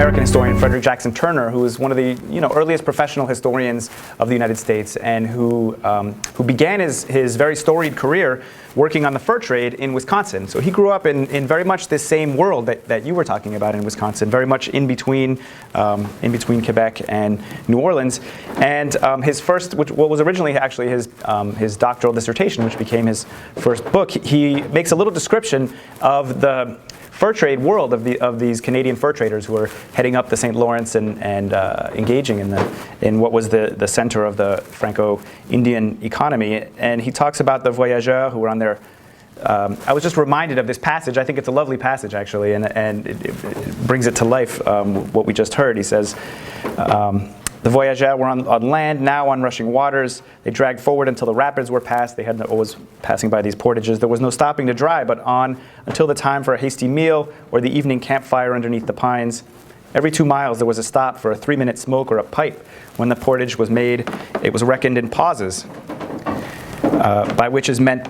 American historian Frederick Jackson Turner, who was one of the earliest professional historians of the United States, and who began his very storied career working on the fur trade in Wisconsin. So he grew up in very much this same world that you were talking about in Wisconsin, very much in between Quebec and New Orleans. And his first, what was originally actually his doctoral dissertation, which became his first book, he makes a little description of the fur trade world of these Canadian fur traders who were heading up the St. Lawrence and engaging in what was the center of the Franco-Indian economy. And he talks about the voyageurs who were on their. I was just reminded of this passage. I think it's a lovely passage, actually, and it brings it to life, what we just heard. He says, the voyageurs were on land, now on rushing waters. They dragged forward until the rapids were passed. They had always passing by these portages. There was no stopping to dry, but on until the time for a hasty meal or the evening campfire underneath the pines. Every 2 miles there was a stop for a 3-minute smoke or a pipe. When the portage was made, it was reckoned in pauses, by which is meant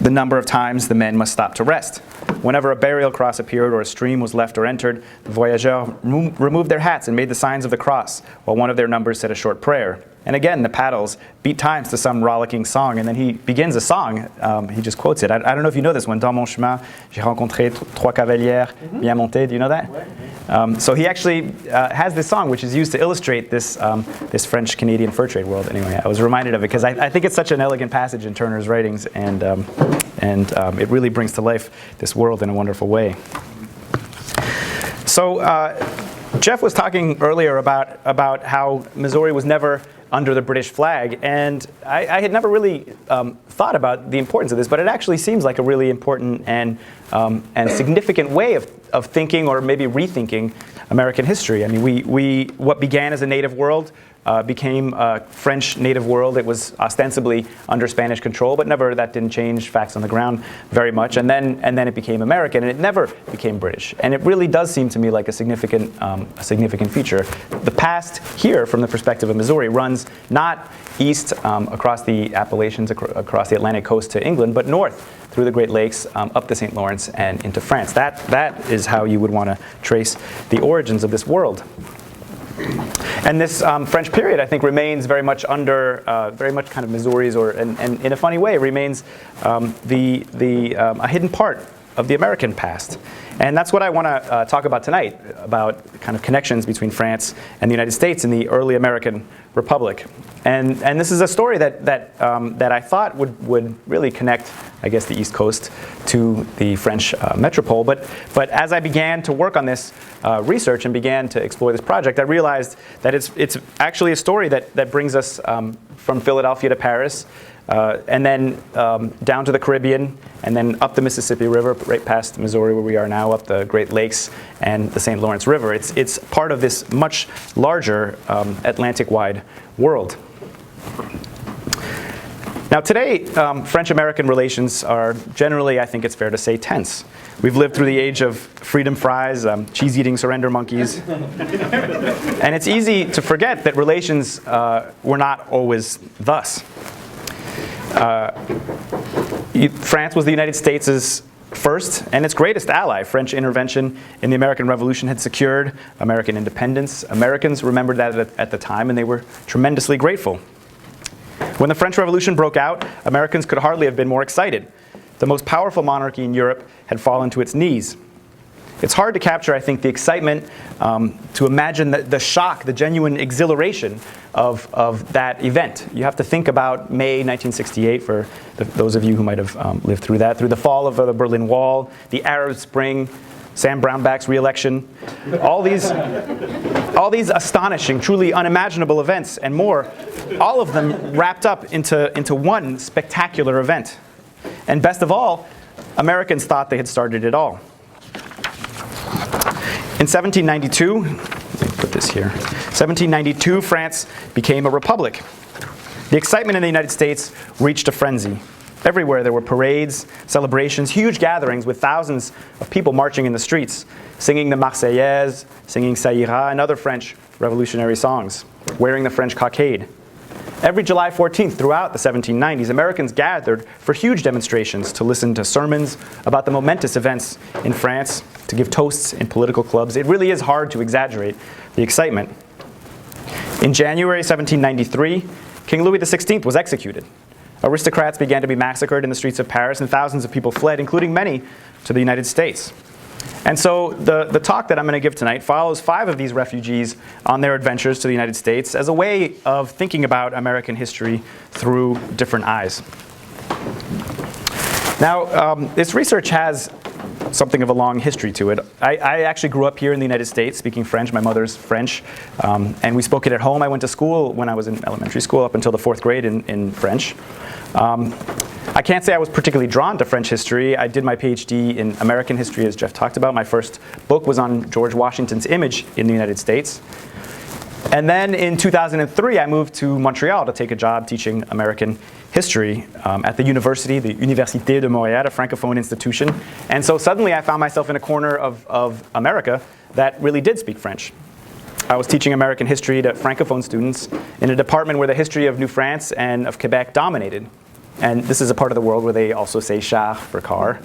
the number of times the men must stop to rest. Whenever a burial cross appeared or a stream was left or entered, the voyageurs removed their hats and made the signs of the cross, while one of their numbers said a short prayer. And again, the paddles beat times to some rollicking song, and then he begins a song. He just quotes it. I don't know if you know this one. Dans mon chemin, j'ai rencontré trois cavalières bien montées. Do you know that? So he actually has this song, which is used to illustrate this French-Canadian fur trade world. Anyway, I was reminded of it because I think it's such an elegant passage in Turner's writings, and it really brings to life this world in a wonderful way. So Jeff was talking earlier about how Missouri was never under the British flag, and I had never really thought about the importance of this, but it actually seems like a really important and significant way of thinking, or maybe rethinking, American history. I mean, what began as a native world became a French native world. It was ostensibly under Spanish control, but that didn't change facts on the ground very much. And then it became American, and it never became British. And it really does seem to me like a significant feature. The past here, from the perspective of Missouri, runs not east across the Appalachians, across the Atlantic coast to England, but north through the Great Lakes, up the St. Lawrence and into France. That is how you would want to trace the origins of this world. And this French period, I think, remains very much under, very much kind of Missouri's, and in a funny way, remains a hidden part of the American past. And that's what I want to talk about tonight, about kind of connections between France and the United States in the early American Republic. And this is a story that I thought would really connect, I guess, the East Coast to the French metropole. But as I began to work on this research and began to explore this project, I realized that it's actually a story that brings us from Philadelphia to Paris, and then down to the Caribbean, and then up the Mississippi River, right past Missouri where we are now, up the Great Lakes and the St. Lawrence River. It's part of this much larger Atlantic-wide world. Now today, French-American relations are generally, I think it's fair to say, tense. We've lived through the age of freedom fries, cheese-eating surrender monkeys. And it's easy to forget that relations were not always thus. France was the United States' first and its greatest ally. French intervention in the American Revolution had secured American independence. Americans remembered that at the time, and they were tremendously grateful. When the French Revolution broke out, Americans could hardly have been more excited. The most powerful monarchy in Europe had fallen to its knees. It's hard to capture, I think, the excitement, to imagine the shock, the genuine exhilaration of that event. You have to think about May 1968, for those of you who might have lived through that, through the fall of the Berlin Wall, the Arab Spring, Sam Brownback's re-election, all these astonishing, truly unimaginable events and more, all of them wrapped up into one spectacular event. And best of all, Americans thought they had started it all. In 1792, let me put this here, 1792, France became a republic. The excitement in the United States reached a frenzy. Everywhere there were parades, celebrations, huge gatherings with thousands of people marching in the streets, singing the Marseillaise, singing Ça ira, and other French revolutionary songs, wearing the French cockade. Every July 14th throughout the 1790s, Americans gathered for huge demonstrations to listen to sermons about the momentous events in France to give toasts in political clubs. It really is hard to exaggerate the excitement. In January 1793, King Louis XVI was executed. Aristocrats began to be massacred in the streets of Paris, and thousands of people fled, including many to the United States. And so the talk that I'm going to give tonight follows 5 of these refugees on their adventures to the United States as a way of thinking about American history through different eyes. Now, this research has something of a long history to it. I actually grew up here in the United States speaking French. My mother's French, and we spoke it at home. I went to school when I was in elementary school up until the 4th grade in French. I can't say I was particularly drawn to French history. I did my PhD in American history, as Jeff talked about. My first book was on George Washington's image in the United States. And then in 2003, I moved to Montreal to take a job teaching American history at the university, the Université de Montréal, a francophone institution. And so suddenly I found myself in a corner of America that really did speak French. I was teaching American history to francophone students in a department where the history of New France and of Quebec dominated. And this is a part of the world where they also say char for car.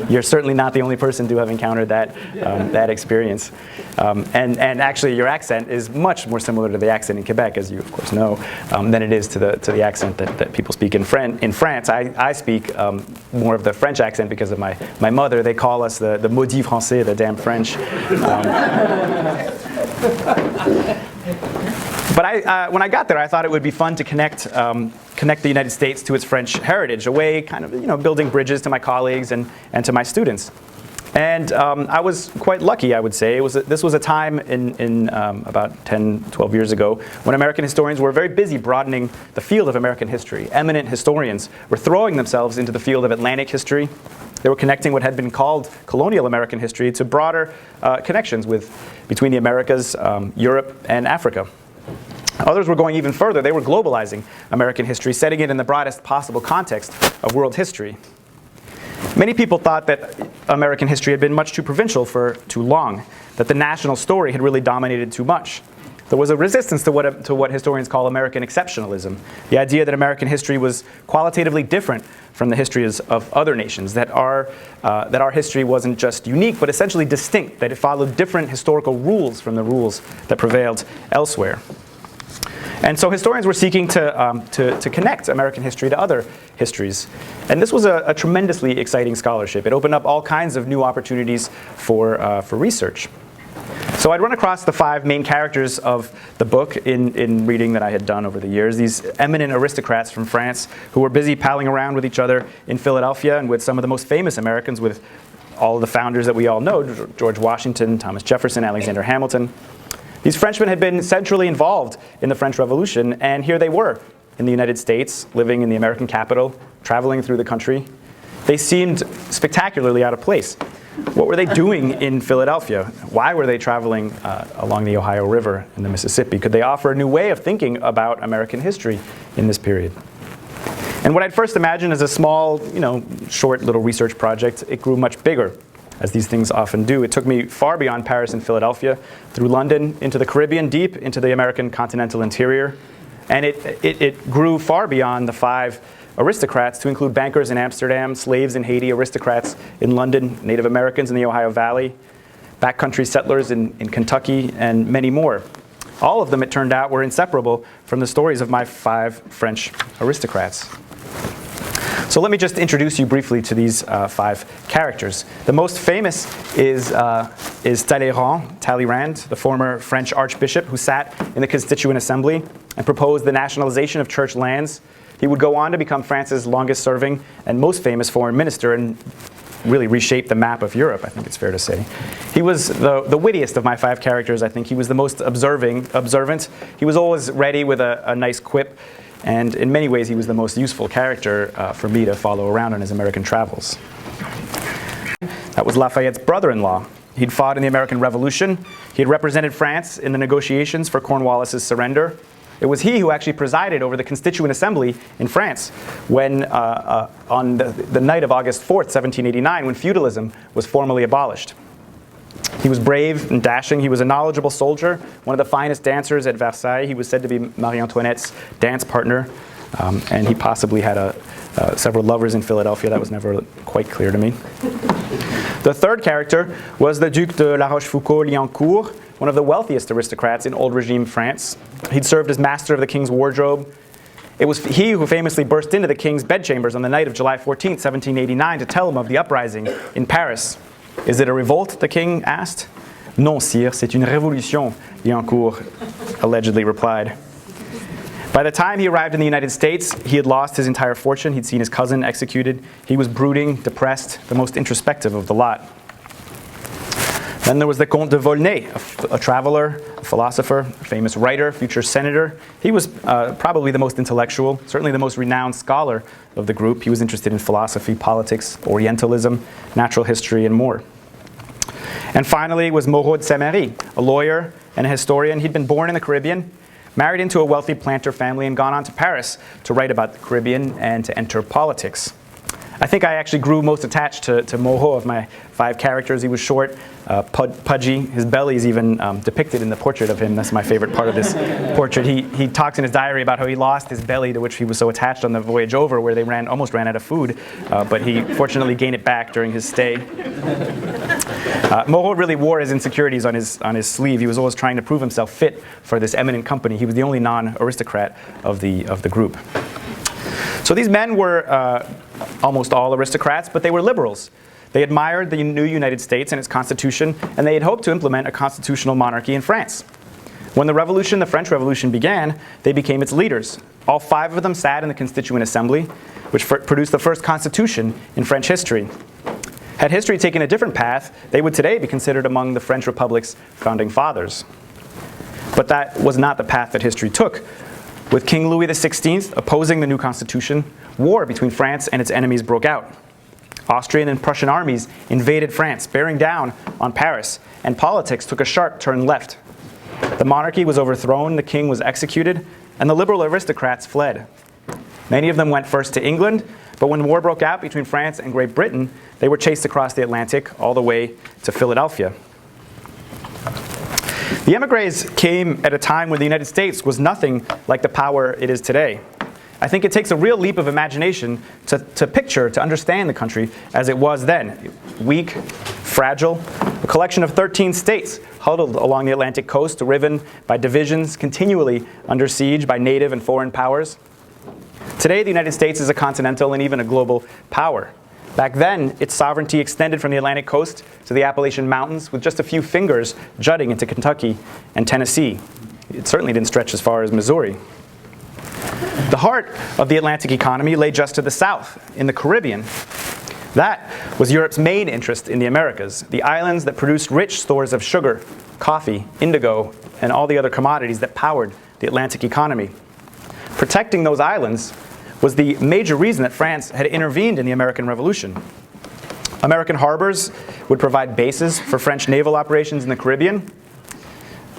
You're certainly not the only person to have encountered that experience. And actually, your accent is much more similar to the accent in Quebec, as you of course know, than it is to the accent that people speak in France. I speak more of the French accent because of my mother. They call us the maudit français, the damn French. But when I got there, I thought it would be fun to connect the United States to its French heritage, a way kind of building bridges to my colleagues and to my students. And I was quite lucky, I would say. This was a time in about 10, 12 years ago when American historians were very busy broadening the field of American history. Eminent historians were throwing themselves into the field of Atlantic history. They were connecting what had been called colonial American history to broader connections between the Americas, Europe, and Africa. Others were going even further. They were globalizing American history, setting it in the broadest possible context of world history. Many people thought that American history had been much too provincial for too long, that the national story had really dominated too much. There was a resistance to what historians call American exceptionalism, the idea that American history was qualitatively different from the histories of other nations, that our history wasn't just unique, but essentially distinct, that it followed different historical rules from the rules that prevailed elsewhere. And so historians were seeking to connect American history to other histories. And this was a tremendously exciting scholarship. It opened up all kinds of new opportunities for research. So I'd run across the 5 main characters of the book in reading that I had done over the years. These eminent aristocrats from France who were busy palling around with each other in Philadelphia and with some of the most famous Americans, with all of the founders that we all know, George Washington, Thomas Jefferson, Alexander Hamilton. These Frenchmen had been centrally involved in the French Revolution, and here they were in the United States, living in the American capital, traveling through the country. They seemed spectacularly out of place. What were they doing in Philadelphia? Why were they traveling along the Ohio River and the Mississippi? Could they offer a new way of thinking about American history in this period? And what I'd first imagined as a small, short little research project, it grew much bigger, as these things often do. It took me far beyond Paris and Philadelphia, through London, into the Caribbean, deep into the American continental interior. And it grew far beyond the 5 aristocrats to include bankers in Amsterdam, slaves in Haiti, aristocrats in London, Native Americans in the Ohio Valley, backcountry settlers in Kentucky, and many more. All of them, it turned out, were inseparable from the stories of my 5 French aristocrats. So let me just introduce you briefly to these 5 characters. The most famous is Talleyrand, the former French archbishop who sat in the Constituent Assembly and proposed the nationalization of church lands. He would go on to become France's longest serving and most famous foreign minister and really reshape the map of Europe, I think it's fair to say. He was the wittiest of my 5 characters, I think. He was the most observant. He was always ready with a nice quip. And in many ways, he was the most useful character for me to follow around on his American travels. That was Lafayette's brother-in-law. He'd fought in the American Revolution. He had represented France in the negotiations for Cornwallis's surrender. It was he who actually presided over the Constituent Assembly in France when, on the night of August 4th, 1789, when feudalism was formally abolished. He was brave and dashing. He was a knowledgeable soldier, one of the finest dancers at Versailles. He was said to be Marie Antoinette's dance partner, and he possibly had several lovers in Philadelphia. That was never quite clear to me. The third character was the Duc de La Rochefoucauld-Liancourt, one of the wealthiest aristocrats in old regime France. He'd served as master of the king's wardrobe. It was he who famously burst into the king's bedchambers on the night of July 14, 1789, to tell him of the uprising in Paris. Is it a revolt? The king asked. Non, sire, c'est une révolution, Liancourt allegedly replied. By the time he arrived in the United States, he had lost his entire fortune. He'd seen his cousin executed. He was brooding, depressed, the most introspective of the lot. Then there was the Comte de Volnay, a traveler, a philosopher, a famous writer, future senator. He was probably the most intellectual, certainly the most renowned scholar of the group. He was interested in philosophy, politics, Orientalism, natural history, and more. And finally was Moreau de Saint-Méry, a lawyer and a historian. He'd been born in the Caribbean, married into a wealthy planter family, and gone on to Paris to write about the Caribbean and to enter politics. I think I actually grew most attached to Moreau of my 5 characters. He was short, pudgy. His belly is even depicted in the portrait of him. That's my favorite part of this portrait. He talks in his diary about how he lost his belly, to which he was so attached on the voyage over, where they almost ran out of food, but he fortunately gained it back during his stay. Moreau really wore his insecurities on his sleeve. He was always trying to prove himself fit for this eminent company. He was the only non-aristocrat of the group. So these men were almost all aristocrats, but they were liberals. They admired the new United States and its constitution, and they had hoped to implement a constitutional monarchy in France. When the French Revolution began, they became its leaders. All 5 of them sat in the Constituent Assembly, which produced the first constitution in French history. Had history taken a different path, they would today be considered among the French Republic's founding fathers. But that was not the path that history took. With King Louis XVI opposing the new constitution, war between France and its enemies broke out. Austrian and Prussian armies invaded France, bearing down on Paris, and politics took a sharp turn left. The monarchy was overthrown, the king was executed, and the liberal aristocrats fled. Many of them went first to England, but when war broke out between France and Great Britain, they were chased across the Atlantic all the way to Philadelphia. The émigrés came at a time when the United States was nothing like the power it is today. I think it takes a real leap of imagination to understand the country as it was then. Weak, fragile, a collection of 13 states huddled along the Atlantic coast, riven by divisions, continually under siege by native and foreign powers. Today, the United States is a continental and even a global power. Back then, its sovereignty extended from the Atlantic coast to the Appalachian Mountains, with just a few fingers jutting into Kentucky and Tennessee. It certainly didn't stretch as far as Missouri. The heart of the Atlantic economy lay just to the south, in the Caribbean. That was Europe's main interest in the Americas, the islands that produced rich stores of sugar, coffee, indigo, and all the other commodities that powered the Atlantic economy. Protecting those islands was the major reason that France had intervened in the American Revolution. American harbors would provide bases for French naval operations in the Caribbean.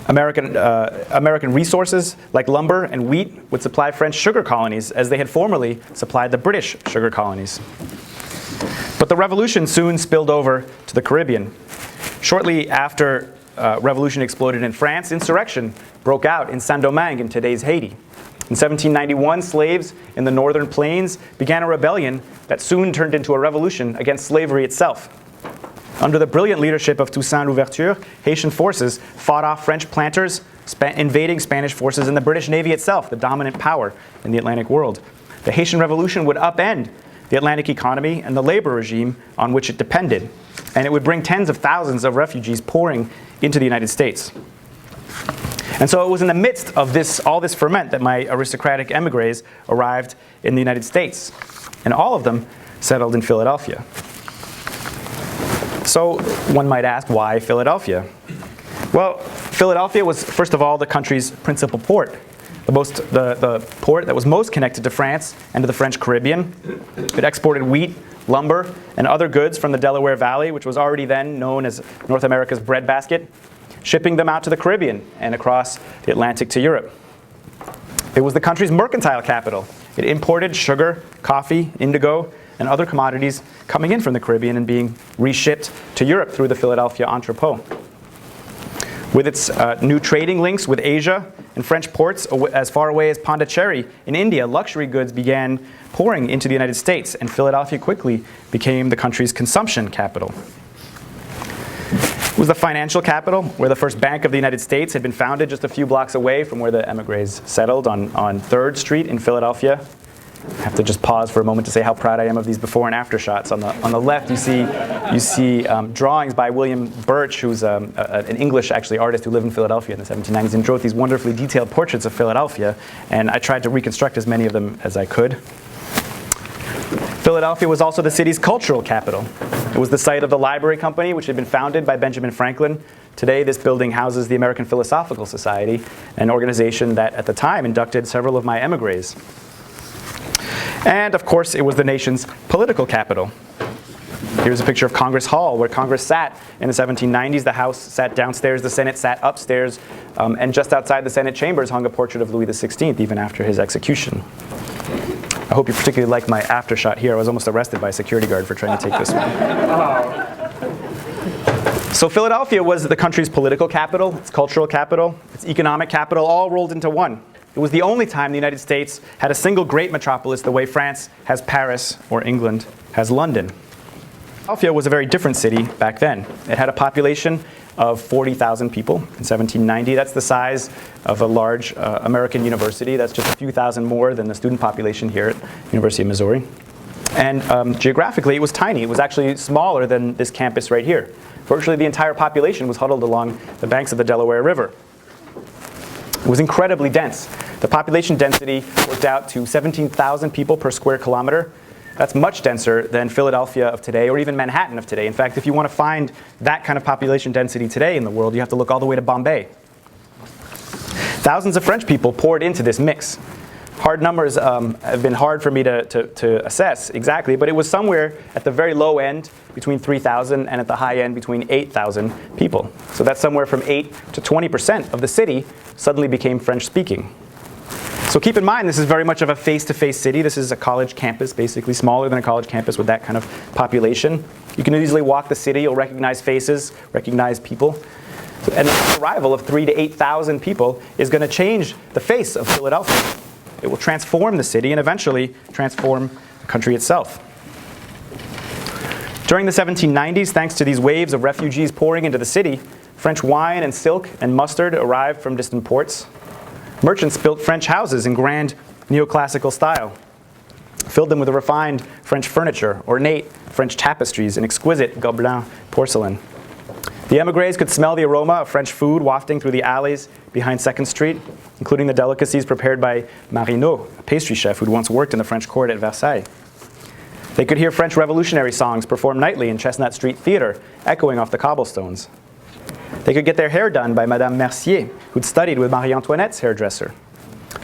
American resources like lumber and wheat would supply French sugar colonies, as they had formerly supplied the British sugar colonies. But the revolution soon spilled over to the Caribbean. Shortly after revolution exploded in France, insurrection broke out in Saint-Domingue in today's Haiti. In 1791, slaves in the northern plains began a rebellion that soon turned into a revolution against slavery itself. Under the brilliant leadership of Toussaint Louverture, Haitian forces fought off French planters, invading Spanish forces and the British Navy itself, the dominant power in the Atlantic world. The Haitian Revolution would upend the Atlantic economy and the labor regime on which it depended, and it would bring tens of thousands of refugees pouring into the United States. And so it was in the midst of all this ferment that my aristocratic émigrés arrived in the United States, and all of them settled in Philadelphia. So one might ask, why Philadelphia? Well, Philadelphia was, first of all, the country's principal port, the port that was most connected to France and to the French Caribbean. It exported wheat, lumber, and other goods from the Delaware Valley, which was already then known as North America's breadbasket, shipping them out to the Caribbean and across the Atlantic to Europe. It was the country's mercantile capital. It imported sugar, coffee, indigo, and other commodities coming in from the Caribbean and being reshipped to Europe through the Philadelphia entrepot. With its new trading links with Asia and French ports as far away as Pondicherry in India, luxury goods began pouring into the United States, and Philadelphia quickly became the country's consumption capital. It was the financial capital, where the first Bank of the United States had been founded just a few blocks away from where the emigres settled on 3rd Street in Philadelphia. I have to just pause for a moment to say how proud I am of these before and after shots. On the left, you see drawings by William Birch, who's an English actually artist who lived in Philadelphia in the 1790s and drew these wonderfully detailed portraits of Philadelphia. And I tried to reconstruct as many of them as I could. Philadelphia was also the city's cultural capital. It was the site of the Library Company, which had been founded by Benjamin Franklin. Today, this building houses the American Philosophical Society, an organization that at the time inducted several of my emigres. And of course, it was the nation's political capital. Here's a picture of Congress Hall, where Congress sat in the 1790s. The House sat downstairs, the Senate sat upstairs, and just outside the Senate chambers hung a portrait of Louis XVI, even after his execution. I hope you particularly like my after shot here. I was almost arrested by a security guard for trying to take this one. So Philadelphia was the country's political capital, its cultural capital, its economic capital, all rolled into one. It was the only time the United States had a single great metropolis the way France has Paris or England has London. Philadelphia was a very different city back then. It had a population of 40,000 people in 1790. That's the size of a large American university. That's just a few thousand more than the student population here at University of Missouri. And geographically, it was tiny. It was actually smaller than this campus right here. Virtually the entire population was huddled along the banks of the Delaware River. It was incredibly dense. The population density worked out to 17,000 people per square kilometer. That's much denser than Philadelphia of today or even Manhattan of today. In fact, if you want to find that kind of population density today in the world, you have to look all the way to Bombay. Thousands of French people poured into this mix. Hard numbers have been hard for me to assess exactly, but it was somewhere at the very low end between 3,000 and at the high end between 8,000 people. So that's somewhere from 8 to 20% of the city suddenly became French-speaking. So keep in mind, this is very much of a face-to-face city. This is a college campus, basically smaller than a college campus with that kind of population. You can easily walk the city. You'll recognize faces, recognize people. And the arrival of 3,000 to 8,000 people is going to change the face of Philadelphia. It will transform the city and eventually transform the country itself. During the 1790s, thanks to these waves of refugees pouring into the city, French wine and silk and mustard arrived from distant ports. Merchants built French houses in grand neoclassical style, filled them with refined French furniture, ornate French tapestries, and exquisite Gobelin porcelain. The émigrés could smell the aroma of French food wafting through the alleys behind 2nd Street, including the delicacies prepared by Marino, a pastry chef who'd once worked in the French court at Versailles. They could hear French revolutionary songs performed nightly in Chestnut Street Theater, echoing off the cobblestones. They could get their hair done by Madame Mercier, who'd studied with Marie Antoinette's hairdresser.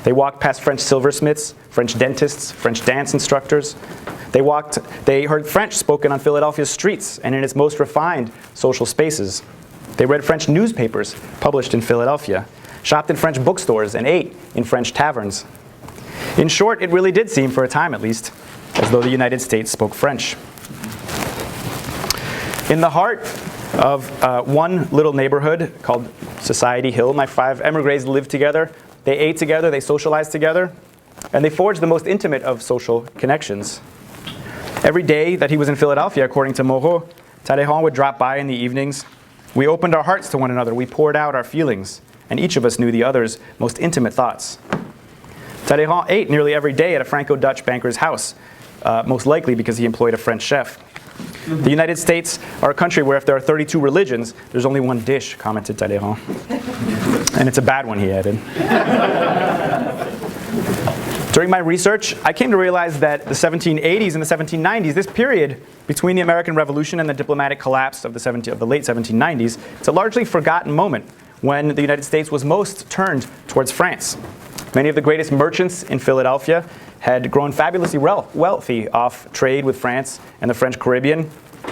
They walked past French silversmiths, French dentists, French dance instructors. They heard French spoken on Philadelphia's streets and in its most refined social spaces. They read French newspapers published in Philadelphia, shopped in French bookstores, and ate in French taverns. In short, it really did seem, for a time at least, as though the United States spoke French. In the heart of one little neighborhood called Society Hill, my 5 émigrés lived together. They ate together, they socialized together, and they forged the most intimate of social connections. Every day that he was in Philadelphia, according to Moreau, Talleyrand would drop by in the evenings. We opened our hearts to one another, we poured out our feelings, and each of us knew the other's most intimate thoughts. Talleyrand ate nearly every day at a Franco-Dutch banker's house, most likely because he employed a French chef. The United States are a country where if there are 32 religions, there's only one dish, commented Talleyrand. And it's a bad one, he added. During my research, I came to realize that the 1780s and the 1790s, this period between the American Revolution and the diplomatic collapse of the late 1790s, it's a largely forgotten moment when the United States was most turned towards France. Many of the greatest merchants in Philadelphia had grown fabulously wealthy off trade with France and the French Caribbean.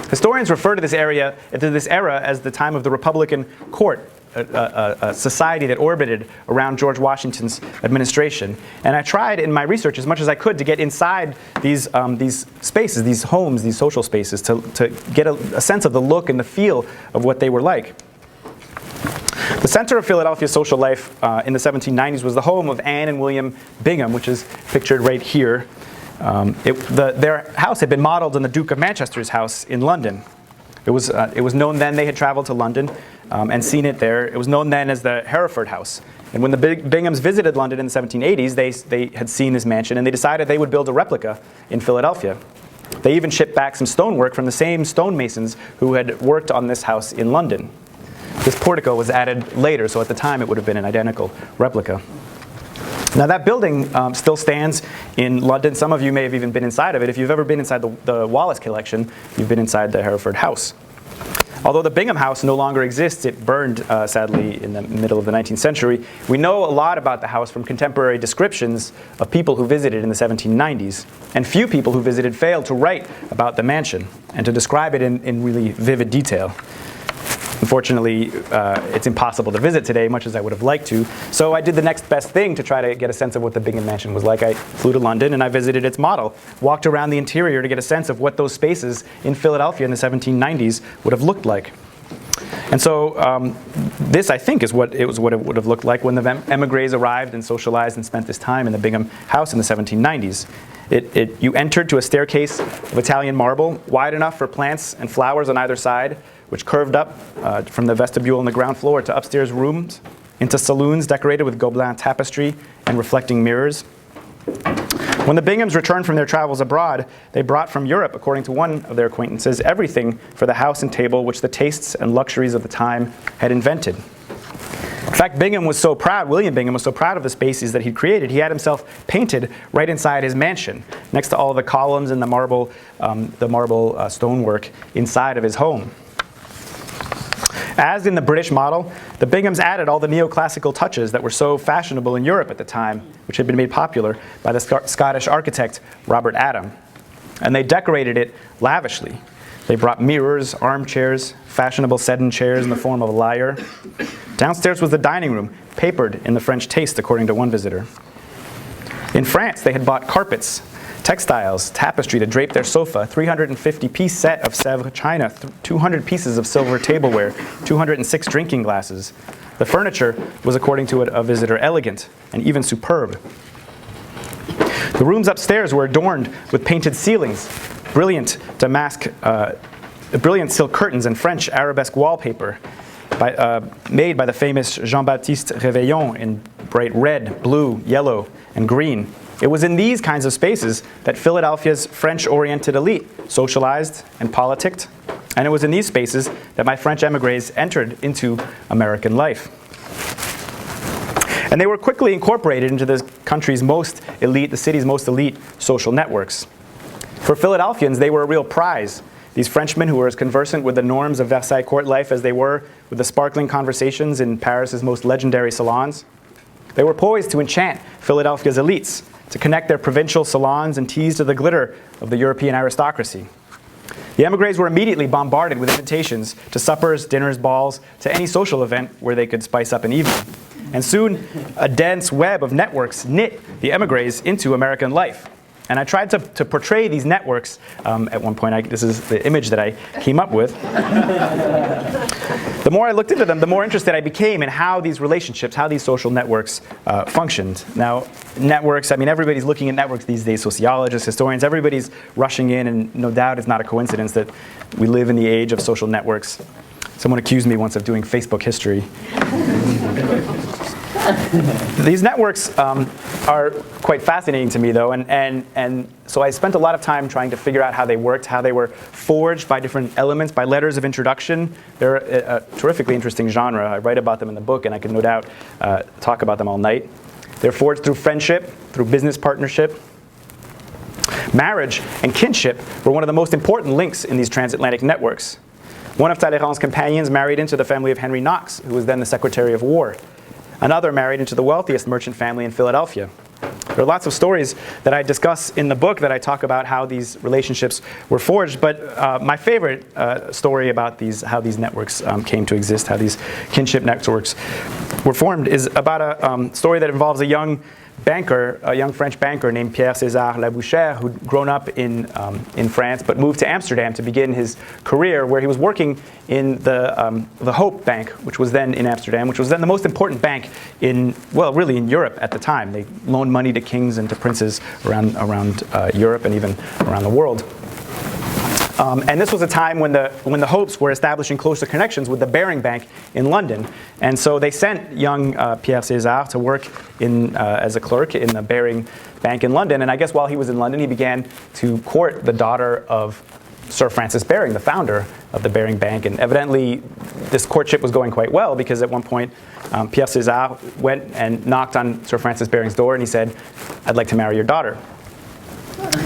Historians refer to this era as the time of the Republican court, a society that orbited around George Washington's administration. And I tried in my research as much as I could to get inside these spaces, these homes, these social spaces, to get a sense of the look and the feel of what they were like. The center of Philadelphia's social life in the 1790s was the home of Anne and William Bingham, which is pictured right here. Their house had been modeled on the Duke of Manchester's house in London. It was known then they had traveled to London and seen it there. It was known then as the Hereford House. And when the Binghams visited London in the 1780s, they had seen this mansion, and they decided they would build a replica in Philadelphia. They even shipped back some stonework from the same stonemasons who had worked on this house in London. This portico was added later, so at the time it would have been an identical replica. Now that building still stands in London. Some of you may have even been inside of it. If you've ever been inside the Wallace collection, you've been inside the Hereford House. Although the Bingham House no longer exists, it burned sadly in the middle of the 19th century. We know a lot about the house from contemporary descriptions of people who visited in the 1790s. And few people who visited failed to write about the mansion and to describe it in really vivid detail. Unfortunately, it's impossible to visit today, much as I would have liked to. So I did the next best thing to try to get a sense of what the Bingham Mansion was like. I flew to London and I visited its model, walked around the interior to get a sense of what those spaces in Philadelphia in the 1790s would have looked like. And so this, I think, is what it would have looked like when the emigres arrived and socialized and spent this time in the Bingham House in the 1790s. You entered to a staircase of Italian marble, wide enough for plants and flowers on either side, which curved up from the vestibule on the ground floor to upstairs rooms, into saloons decorated with Gobelin tapestry and reflecting mirrors. When the Binghams returned from their travels abroad, they brought from Europe, according to one of their acquaintances, everything for the house and table which the tastes and luxuries of the time had invented. In fact, William Bingham was so proud of the spaces that he'd created, he had himself painted right inside his mansion, next to all the columns and the marble stonework inside of his home. As in the British model, the Binghams added all the neoclassical touches that were so fashionable in Europe at the time, which had been made popular by the Scottish architect Robert Adam. And they decorated it lavishly. They brought mirrors, armchairs, fashionable sedan chairs in the form of a lyre. Downstairs was the dining room, papered in the French taste, according to one visitor. In France, they had bought carpets, textiles, tapestry to drape their sofa, 350-piece set of Sèvres china, 200 pieces of silver tableware, 206 drinking glasses. The furniture was, according to a visitor, elegant and even superb. The rooms upstairs were adorned with painted ceilings, brilliant silk curtains and French arabesque wallpaper made by the famous Jean-Baptiste Réveillon in bright red, blue, yellow, and green. It was in these kinds of spaces that Philadelphia's French-oriented elite socialized and politicked, and it was in these spaces that my French emigres entered into American life. And they were quickly incorporated into the city's most elite social networks. For Philadelphians, they were a real prize. These Frenchmen who were as conversant with the norms of Versailles court life as they were with the sparkling conversations in Paris's most legendary salons. They were poised to enchant Philadelphia's elites, to connect their provincial salons and tease to the glitter of the European aristocracy. The emigres were immediately bombarded with invitations to suppers, dinners, balls, to any social event where they could spice up an evening. And soon, a dense web of networks knit the emigres into American life. And I tried to portray these networks. At one point, this is the image that I came up with. The more I looked into them, the more interested I became in how these relationships, how these social networks functioned. Now, networks, everybody's looking at networks these days, sociologists, historians, everybody's rushing in, and no doubt it's not a coincidence that we live in the age of social networks. Someone accused me once of doing Facebook history. These networks are quite fascinating to me, though, and so I spent a lot of time trying to figure out how they worked, how they were forged by different elements, by letters of introduction. They're a terrifically interesting genre. I write about them in the book, and I could no doubt talk about them all night. They're forged through friendship, through business partnership. Marriage and kinship were one of the most important links in these transatlantic networks. One of Talleyrand's companions married into the family of Henry Knox, who was then the Secretary of War. Another married into the wealthiest merchant family in Philadelphia. There are lots of stories that I discuss in the book that I talk about how these relationships were forged, but my favorite story about how these networks came to exist, how these kinship networks were formed, is about a story that involves a young French banker named Pierre César Labouchere, who'd grown up in France but moved to Amsterdam to begin his career, where he was working in the Hope Bank, which was then in Amsterdam, which was then the most important bank in Europe at the time. They loaned money to kings and to princes around Europe and even around the world. And this was a time when the Hopes were establishing closer connections with the Baring Bank in London. And so they sent young Pierre César to work as a clerk in the Baring Bank in London. And I guess while he was in London, he began to court the daughter of Sir Francis Baring, the founder of the Baring Bank. And evidently, this courtship was going quite well, because at one point, Pierre César went and knocked on Sir Francis Baring's door, and he said, "I'd like to marry your daughter."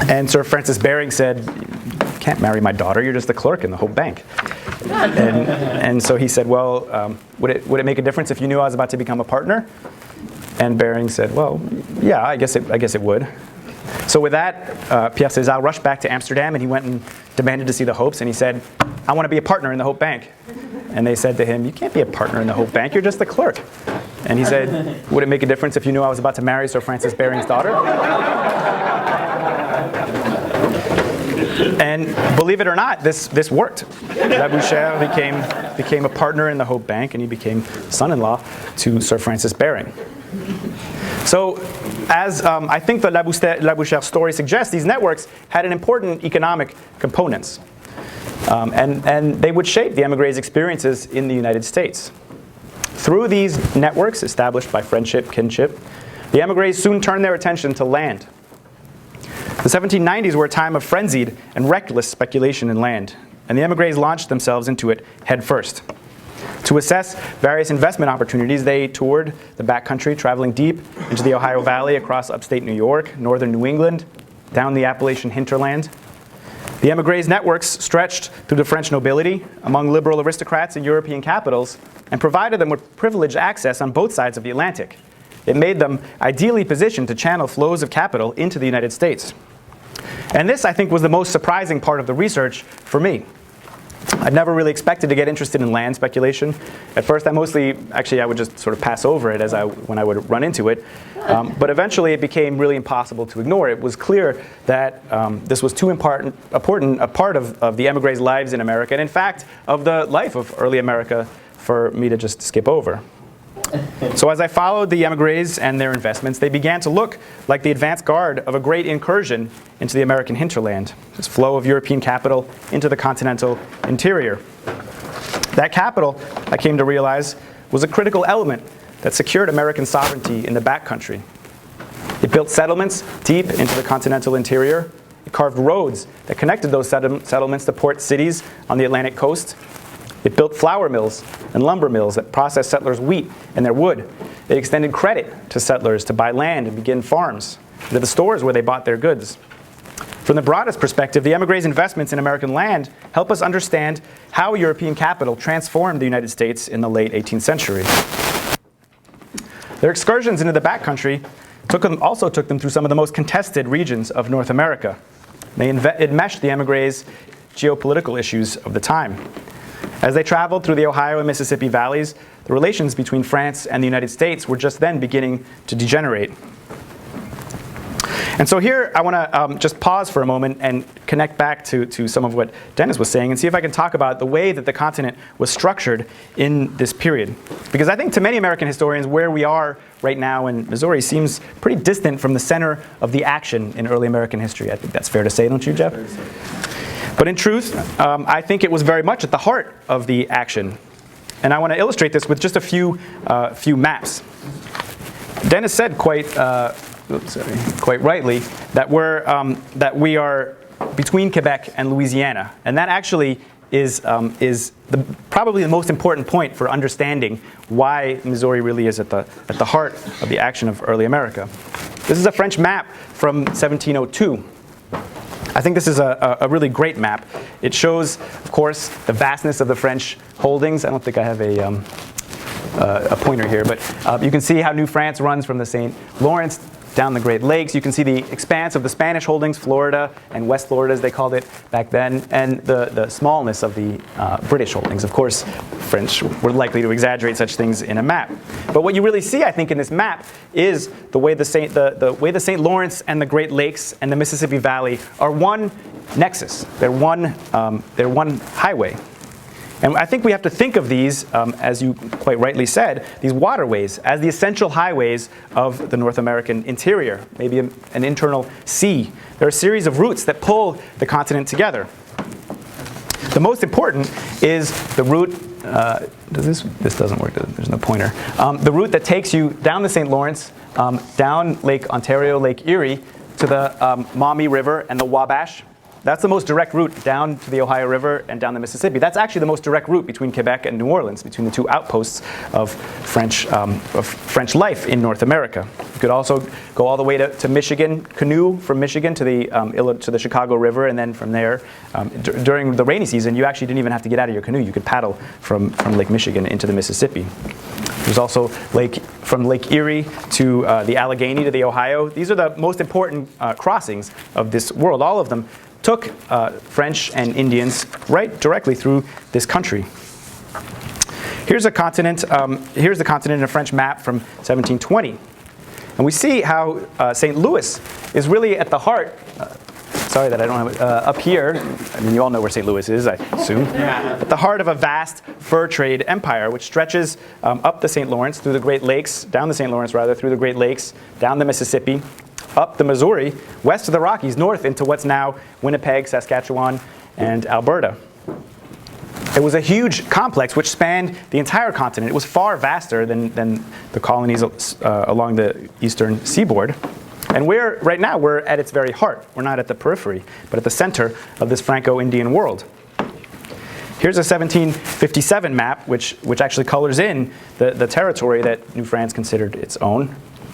And Sir Francis Baring said, "You can't marry my daughter, you're just a clerk in the Hope Bank." And so he said, "Well, would it make a difference if you knew I was about to become a partner?" And Baring said, "Well, yeah, I guess it would." So with that, Pierre César rushed back to Amsterdam, and he went and demanded to see the Hopes, and he said, "I want to be a partner in the Hope Bank." And they said to him, "You can't be a partner in the Hope Bank, you're just a clerk." And he said, "Would it make a difference if you knew I was about to marry Sir Francis Baring's daughter?" And believe it or not, this worked. Labouchere became a partner in the Hope Bank, and he became son-in-law to Sir Francis Baring. So, as I think the Labouchere story suggests, these networks had an important economic components. And they would shape the émigrés' experiences in the United States. Through these networks established by friendship, kinship, the émigrés soon turned their attention to land. The 1790s were a time of frenzied and reckless speculation in land, and the émigrés launched themselves into it head first. To assess various investment opportunities, they toured the backcountry, traveling deep into the Ohio Valley, across upstate New York, northern New England, down the Appalachian hinterland. The émigrés' networks stretched through the French nobility, among liberal aristocrats in European capitals, and provided them with privileged access on both sides of the Atlantic. It made them ideally positioned to channel flows of capital into the United States. And this, I think, was the most surprising part of the research for me. I'd never really expected to get interested in land speculation. At first, I would just sort of pass over it when I would run into it. But eventually, it became really impossible to ignore. It was clear that this was too important a part of the émigrés' lives in America, and in fact, of the life of early America, for me to just skip over. So as I followed the émigrés and their investments, they began to look like the advance guard of a great incursion into the American hinterland, this flow of European capital into the continental interior. That capital, I came to realize, was a critical element that secured American sovereignty in the backcountry. It built settlements deep into the continental interior. It carved roads that connected those settlements to port cities on the Atlantic coast. It built flour mills and lumber mills that processed settlers' wheat and their wood. It extended credit to settlers to buy land and begin farms, to the stores where they bought their goods. From the broadest perspective, the émigrés' investments in American land help us understand how European capital transformed the United States in the late 18th century. Their excursions into the backcountry also took them through some of the most contested regions of North America. They enmeshed the émigrés' geopolitical issues of the time. As they traveled through the Ohio and Mississippi valleys, the relations between France and the United States were just then beginning to degenerate. And so here I want to just pause for a moment and connect back to some of what Dennis was saying and see if I can talk about the way that the continent was structured in this period. Because I think to many American historians, where we are right now in Missouri seems pretty distant from the center of the action in early American history. I think that's fair to say, don't you, Jeff? But in truth, I think it was very much at the heart of the action. And I want to illustrate this with just a few maps. Dennis said quite rightly that we are between Quebec and Louisiana, and that actually is probably the most important point for understanding why Missouri really is at the heart of the action of early America. This is a French map from 1702. I think this is a really great map. It shows, of course, the vastness of the French holdings. I don't think I have a pointer here, but you can see how New France runs from the St. Lawrence down the Great Lakes. You can see the expanse of the Spanish holdings, Florida and West Florida as they called it back then, and the smallness of the British holdings. Of course, French were likely to exaggerate such things in a map. But what you really see, I think, in this map is the way the St. Lawrence and the Great Lakes and the Mississippi Valley are one nexus. They're one highway. And I think we have to think of these, as you quite rightly said, these waterways as the essential highways of the North American interior, maybe an internal sea. There are a series of routes that pull the continent together. The most important is the route. This doesn't work. There's no pointer. The route that takes you down the St. Lawrence, down Lake Ontario, Lake Erie, to the Maumee River and the Wabash. That's the most direct route down to the Ohio River and down the Mississippi. That's actually the most direct route between Quebec and New Orleans, between the two outposts of French life in North America. You could also go all the way to Michigan, canoe from Michigan to the Chicago River, and then from there, during the rainy season, you actually didn't even have to get out of your canoe. You could paddle from Lake Michigan into the Mississippi. There's also from Lake Erie to the Allegheny to the Ohio. These are the most important crossings of this world. All of them took French and Indians right directly through this country. Here's a continent. Here's the continent in a French map from 1720, and we see how St. Louis is really at the heart. Sorry that I don't have it up here. I mean, you all know where St. Louis is, I assume. Yeah. At the heart of a vast fur trade empire, which stretches up the St. Lawrence, through the Great Lakes, down the St. Lawrence rather, through the Great Lakes, down the Mississippi, up the Missouri, west of the Rockies, north into what's now Winnipeg, Saskatchewan, and Alberta. It was a huge complex which spanned the entire continent. It was far vaster than the colonies along the eastern seaboard. And right now we're at its very heart. We're not at the periphery, but at the center of this Franco-Indian world. Here's a 1757 map, which actually colors in the territory that New France considered its own.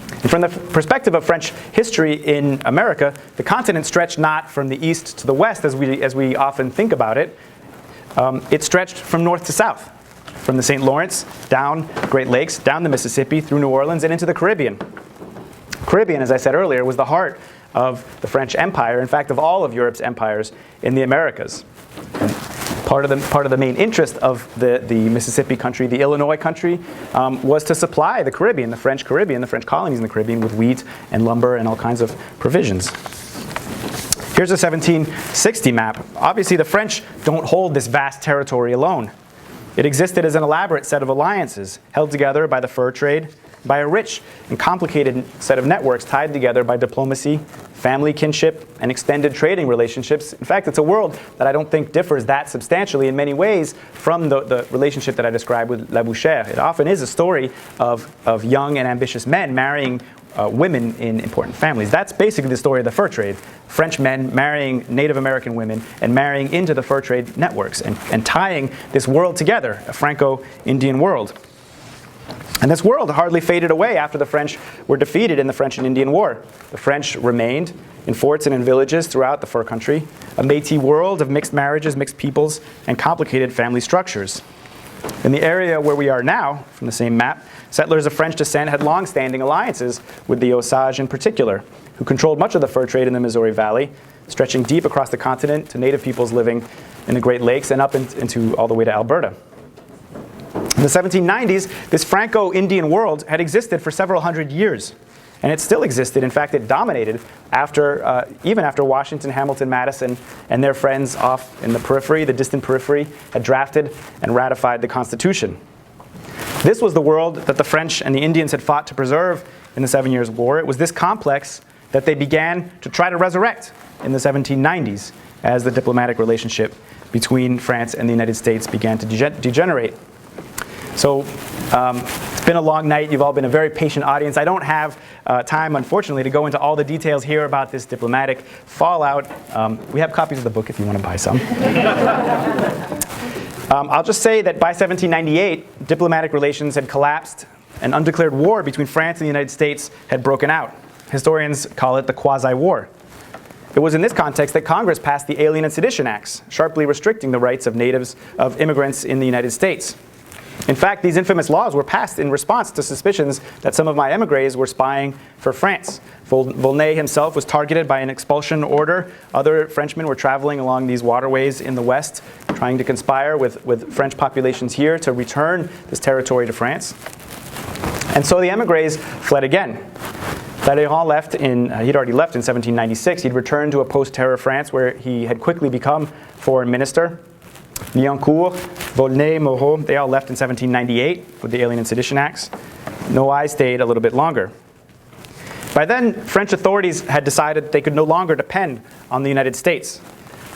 And from the perspective of French history in America, the continent stretched not from the east to the west as we often think about it. It stretched from north to south, from the St. Lawrence, down Great Lakes, down the Mississippi, through New Orleans, and into the Caribbean. Caribbean, as I said earlier, was the heart of the French Empire, in fact, of all of Europe's empires in the Americas. And part of the main interest of the Mississippi country, the Illinois country, was to supply the Caribbean, the French colonies in the Caribbean, with wheat and lumber and all kinds of provisions. Here's a 1760 map. Obviously, the French don't hold this vast territory alone. It existed as an elaborate set of alliances held together by the fur trade, by a rich and complicated set of networks tied together by diplomacy, family kinship, and extended trading relationships. In fact, it's a world that I don't think differs that substantially in many ways from the relationship that I described with Labouchere. It often is a story of young and ambitious men marrying women in important families. That's basically the story of the fur trade. French men marrying Native American women and marrying into the fur trade networks and tying this world together, a Franco-Indian world. And this world hardly faded away after the French were defeated in the French and Indian War. The French remained in forts and in villages throughout the fur country, a Métis world of mixed marriages, mixed peoples, and complicated family structures. In the area where we are now, from the same map, settlers of French descent had long-standing alliances with the Osage in particular, who controlled much of the fur trade in the Missouri Valley, stretching deep across the continent to native peoples living in the Great Lakes and up into all the way to Alberta. In the 1790s, this Franco-Indian world had existed for several hundred years, and it still existed. In fact, it dominated even after Washington, Hamilton, Madison, and their friends off in the periphery, the distant periphery, had drafted and ratified the Constitution. This was the world that the French and the Indians had fought to preserve in the 7 Years' War. It was this complex that they began to try to resurrect in the 1790s as the diplomatic relationship between France and the United States began to degenerate. So it's been a long night. You've all been a very patient audience. I don't have time, unfortunately, to go into all the details here about this diplomatic fallout. We have copies of the book if you want to buy some. I'll just say that by 1798, diplomatic relations had collapsed. An undeclared war between France and the United States had broken out. Historians call it the QuasiWar. It was in this context that Congress passed the Alien and Sedition Acts, sharply restricting the rights of immigrants in the United States. In fact, these infamous laws were passed in response to suspicions that some of my émigrés were spying for France. Volney himself was targeted by an expulsion order. Other Frenchmen were traveling along these waterways in the West, trying to conspire with French populations here to return this territory to France. And so the émigrés fled again. Talleyrand he'd already left in 1796. He'd returned to a post-terror France where he had quickly become foreign minister. Liancourt, Volney, Moreau, they all left in 1798 with the Alien and Sedition Acts. Noailles stayed a little bit longer. By then, French authorities had decided they could no longer depend on the United States.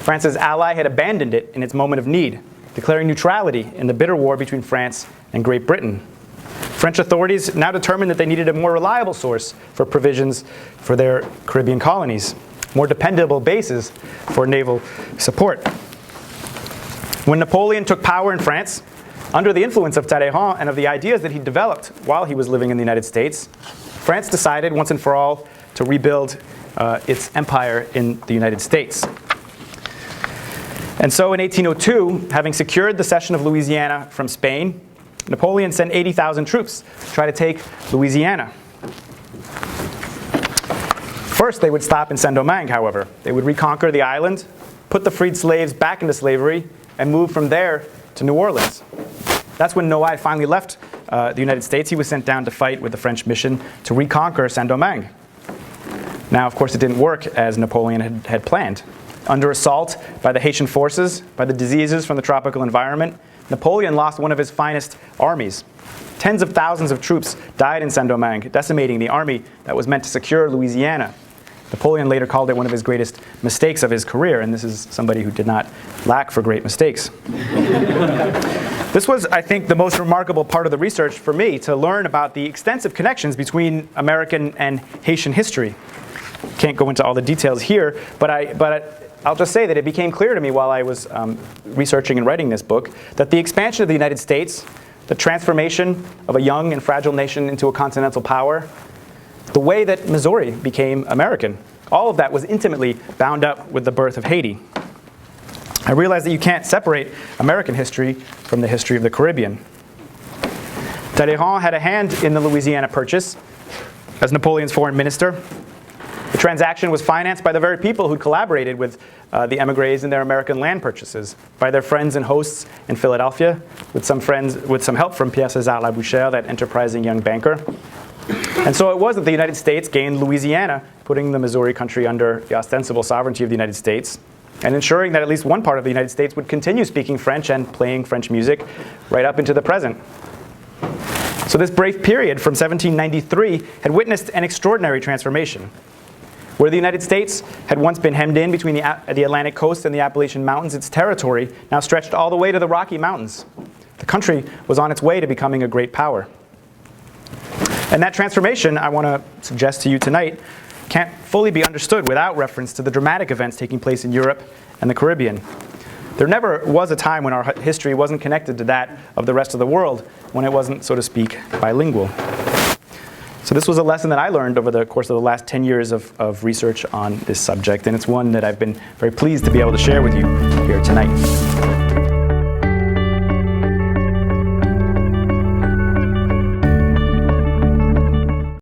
France's ally had abandoned it in its moment of need, declaring neutrality in the bitter war between France and Great Britain. French authorities now determined that they needed a more reliable source for provisions for their Caribbean colonies, more dependable bases for naval support. When Napoleon took power in France, under the influence of Talleyrand and of the ideas that he developed while he was living in the United States, France decided once and for all to rebuild its empire in the United States. And so in 1802, having secured the cession of Louisiana from Spain, Napoleon sent 80,000 troops to try to take Louisiana. First, they would stop in Saint-Domingue, however. They would reconquer the island, put the freed slaves back into slavery, and move from there to New Orleans. That's when Noailles finally left the United States. He was sent down to fight with the French mission to reconquer Saint-Domingue. Now, of course, it didn't work as Napoleon had planned. Under assault by the Haitian forces, by the diseases from the tropical environment, Napoleon lost one of his finest armies. Tens of thousands of troops died in Saint-Domingue, decimating the army that was meant to secure Louisiana. Napoleon later called it one of his greatest mistakes of his career, and this is somebody who did not lack for great mistakes. This was, I think, the most remarkable part of the research for me, to learn about the extensive connections between American and Haitian history. Can't go into all the details here, but I'll just say that it became clear to me while I was researching and writing this book that the expansion of the United States, the transformation of a young and fragile nation into a continental power, the way that Missouri became American, all of that was intimately bound up with the birth of Haiti. I realized that you can't separate American history from the history of the Caribbean. Talleyrand had a hand in the Louisiana Purchase as Napoleon's foreign minister. The transaction was financed by the very people who collaborated with the emigres in their American land purchases, by their friends and hosts in Philadelphia, with some help from Pierre César Labouchere, that enterprising young banker. And so it was that the United States gained Louisiana, putting the Missouri country under the ostensible sovereignty of the United States, and ensuring that at least one part of the United States would continue speaking French and playing French music right up into the present. So this brief period from 1793 had witnessed an extraordinary transformation. Where the United States had once been hemmed in between the Atlantic coast and the Appalachian Mountains, its territory now stretched all the way to the Rocky Mountains. The country was on its way to becoming a great power. And that transformation, I want to suggest to you tonight, can't fully be understood without reference to the dramatic events taking place in Europe and the Caribbean. There never was a time when our history wasn't connected to that of the rest of the world, when it wasn't, so to speak, bilingual. So this was a lesson that I learned over the course of the last 10 years of research on this subject, and it's one that I've been very pleased to be able to share with you here tonight.